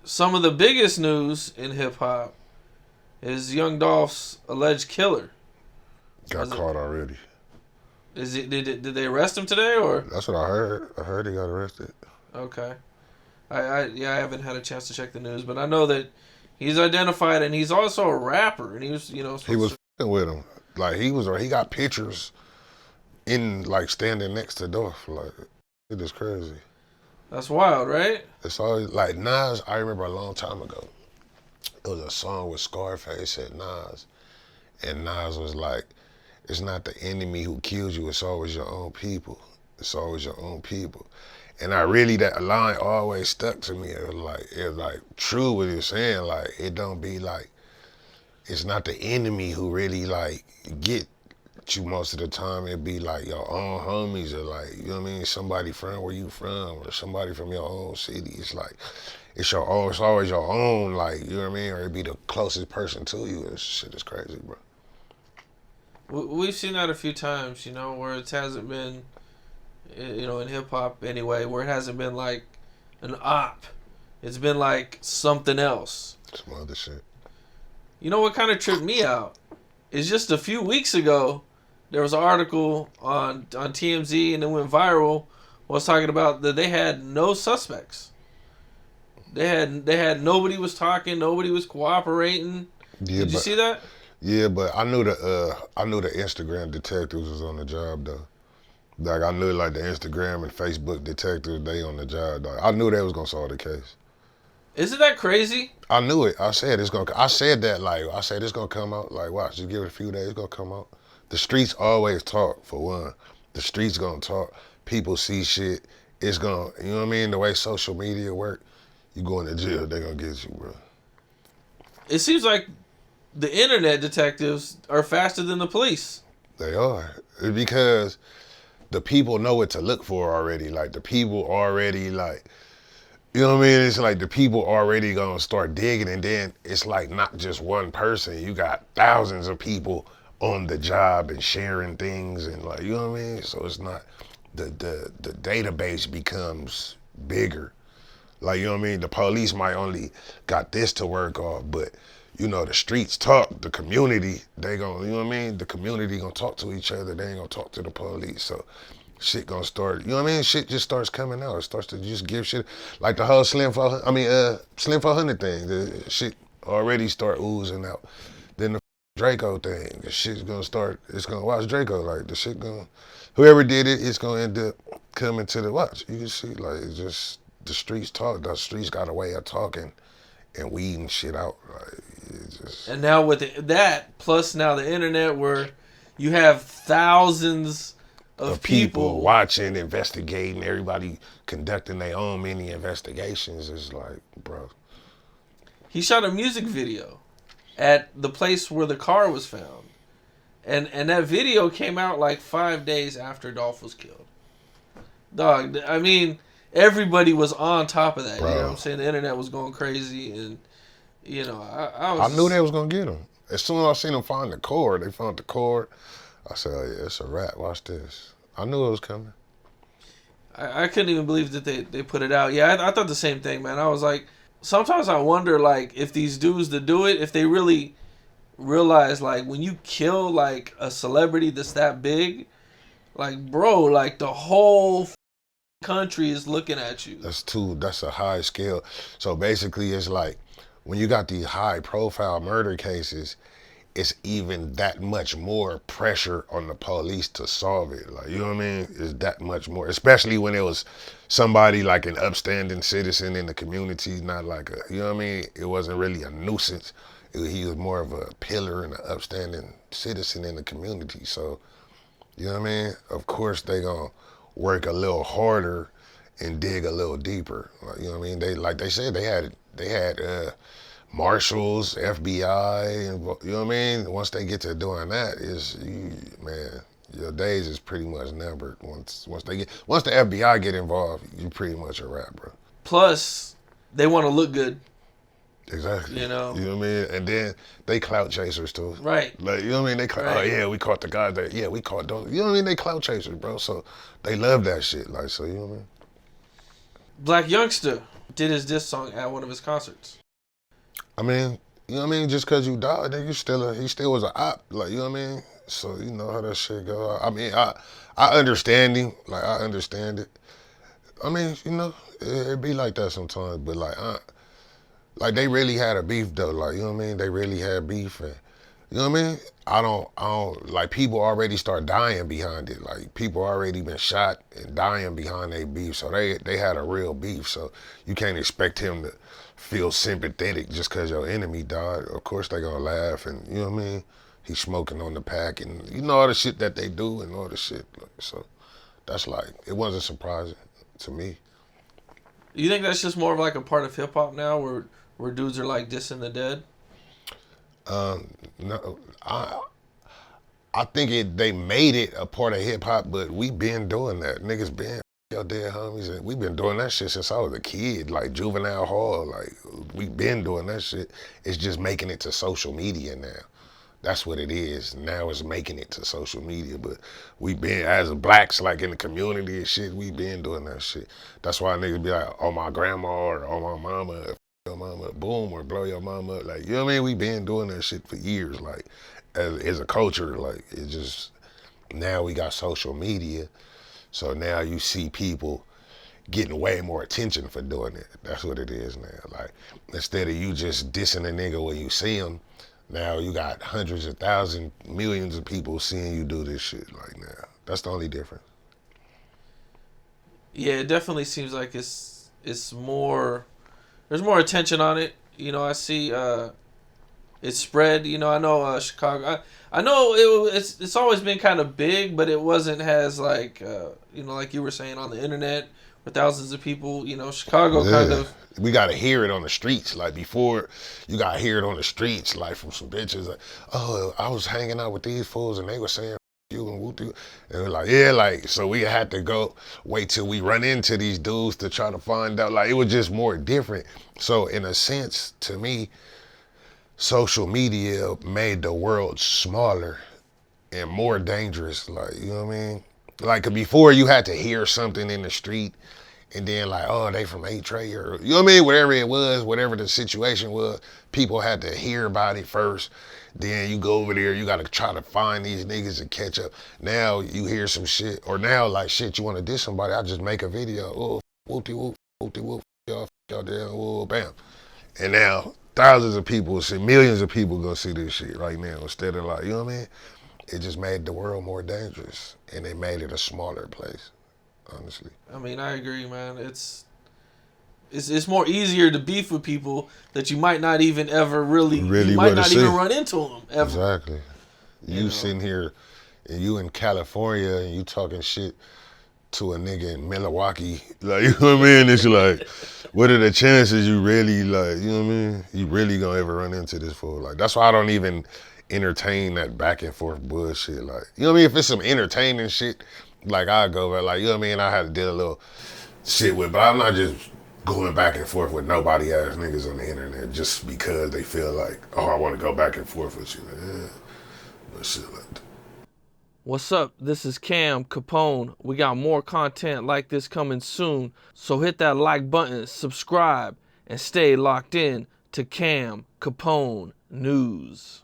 some of the biggest news in hip hop is Young Dolph's alleged killer. Got caught already. Is it? Did they arrest him today or? That's what I heard. I heard he got arrested. Okay. I haven't had a chance to check the news, but I know that he's identified and he's also a rapper and he was He was f***ing with him. Like he got pictures in like standing next to Dolph. Like it is crazy. That's wild, right? It's always like Nas. I remember a long time ago, it was a song with Scarface and Nas, and Nas was like, "It's not the enemy who kills you. It's always your own people. It's always your own people." And that line always stuck to me. It was like true what he was saying. Like it don't be like, it's not the enemy who really like get you most of the time. It be like your own homies or like, you know what I mean, somebody from where you from or somebody from your own city. It's like, it's your own, it's always your own, like, you know what I mean? Or it be the closest person to you. This shit is crazy, bro. We've seen that a few times, where it hasn't been, in hip hop anyway, where it hasn't been like an op. It's been like something else. Some other shit. You know what kind of tripped me out? Is just a few weeks ago, there was an article on TMZ and it went viral. Was talking about that they had no suspects. They had nobody was talking, nobody was cooperating. Yeah, Did you see that? Yeah, but I knew the Instagram detectives was on the job though. Like I knew like the Instagram and Facebook detectives, they on the job. Dog. I knew they was gonna solve the case. Isn't that crazy? I knew it. I said it's gonna come out. Like watch, just give it a few days, it's gonna come out. The streets always talk, for one. The streets gonna talk. People see shit. It's gonna, you know what I mean? The way social media work, you going to jail, they gonna get you, bro. It seems like the internet detectives are faster than the police. They are. It's because the people know what to look for already. Like the people already like, you know what I mean? It's like the people already gonna start digging, and then it's like not just one person. You got thousands of people on the job and sharing things and like, you know what I mean? So it's not, the database becomes bigger. Like, you know what I mean? The police might only got this to work off, but the streets talk, the community, they gonna, you know what I mean? The community gonna talk to each other, they ain't gonna talk to the police. So shit gonna start, you know what I mean? Shit just starts coming out. It starts to just give shit, like the whole Slim 400 thing, the shit already start oozing out. Then the Draco thing, the shit's gonna start, it's gonna watch Draco, like the shit gonna, whoever did it, it's gonna end up coming to the watch. You can see, like, it's just, the streets talk, the streets got a way of talking and weeding shit out. Like, and now with that, plus now the internet where you have thousands of people watching, investigating, everybody conducting their own mini investigations. It's like, bro. He shot a music video at the place where the car was found. And that video came out like 5 days after Dolph was killed. Dog, I mean, everybody was on top of that. Bro. You know what I'm saying? The internet was going crazy, and I knew they was gonna get him. As soon as I seen them find the cord, they found the cord. I said, oh, yeah, it's a wrap. Watch this. I knew it was coming. I couldn't even believe that they put it out. Yeah, I thought the same thing, man. I was like, sometimes I wonder, like, if these dudes that do it, if they really realize, like, when you kill, like, a celebrity that's that big, like, bro, like, the whole country is looking at you. That's a high scale. So basically, it's like, when you got these high profile murder cases, it's even that much more pressure on the police to solve it. Like, you know what I mean? It's that much more, especially when it was somebody like an upstanding citizen in the community, not like a, you know what I mean? It wasn't really a nuisance. He was more of a pillar and an upstanding citizen in the community. So, you know what I mean? Of course, they gonna work a little harder and dig a little deeper. Like, you know what I mean? They said, they had marshals, FBI, and you know what I mean? Once they get to doing that, man, your days is pretty much numbered. Once the FBI get involved, you pretty much a wrap, bro. Plus, they want to look good. Exactly. You know what I mean? And then they clout chasers too. Right. Like, you know what I mean? Oh yeah, we caught the guy that, yeah, we caught those. You know what I mean? They clout chasers, bro. So they love that shit. Like, so you know what I mean? Blac Youngsta did his diss song at one of his concerts. I mean, you know what I mean? Just cause you died, nigga, he still was an op. Like, you know what I mean? So you know how that shit go. I mean, I understand him. Like, I understand it. I mean, you know, it be like that sometimes. But like they really had a beef though. Like, you know what I mean? They really had beef, and you know what I mean? I don't like people already start dying behind it. Like people already been shot and dying behind their beef. So they had a real beef. So you can't expect him to feel sympathetic just cause your enemy died. Of course they gonna laugh, and you know what I mean? He's smoking on the pack, and you know all the shit that they do and all the shit. So that's like, it wasn't surprising to me. You think that's just more of like a part of hip hop now, where dudes are like dissing the dead? No, I think they made it a part of hip hop, but we been doing that. Niggas been your dead homies, and we been doing that shit since I was a kid, like juvenile hall. Like we been doing that shit. It's just making it to social media now. That's what it is. Now it's making it to social media, but we been, as blacks, like in the community and shit, we been doing that shit. That's why niggas be like, oh my grandma or oh my mama, your mama, boom, or blow your mama up. Like, you know what I mean? We been doing that shit for years. Like, as a culture, like, it just, now we got social media. So now you see people getting way more attention for doing it. That's what it is now. Like, instead of you just dissing a nigga when you see him, now you got hundreds of thousands, millions of people seeing you do this shit. Like, now, that's the only difference. Yeah, it definitely seems like it's more. There's more attention on it. You know, I see it's spread. You know, I know Chicago. I know it's always been kind of big, but it wasn't as like you know, like you were saying, on the internet with thousands of people. You know, Chicago kind of. We gotta hear it on the streets. Like before, you gotta hear it on the streets, like from some bitches. Like, oh, I was hanging out with these fools and they were saying you and whoop you, and we're like, yeah, like, so we had to go wait till we run into these dudes to try to find out. Like, it was just more different. So in a sense, to me, social media made the world smaller and more dangerous. Like, you know what I mean? Like before, you had to hear something in the street, and then like, oh, they from A-Tray, or you know what I mean? Whatever it was, whatever the situation was, people had to hear about it first. Then you go over there, you gotta try to find these niggas and catch up. Now you hear some shit, or now like shit, you wanna diss somebody, I just make a video. Oh, whoopty whoop, whoopty whoop, y'all there, whoa, bam. And now thousands of people see, millions of people gonna see this shit right now instead of like, you know what I mean? It just made the world more dangerous, and it made it a smaller place, honestly. I mean, I agree, man. It's more easier to beef with people that you might not even ever really you might not even run into them ever. Exactly. You sitting here, and you in California, and you talking shit to a nigga in Milwaukee, like, you know what I mean? It's like, what are the chances you really, like, you know what I mean? You really gonna ever run into this fool? Like, that's why I don't even entertain that back and forth bullshit. Like, you know what I mean? If it's some entertaining shit, like, I go, but like, you know what I mean? I had to deal a little shit with, but I'm not just going back and forth with nobody ass niggas on the internet just because they feel like, oh, I want to go back and forth with you. Like, yeah, but shit like that. What's up? This is Cam Capone. We got more content like this coming soon, so hit that like button, subscribe, and stay locked in to Cam Capone News.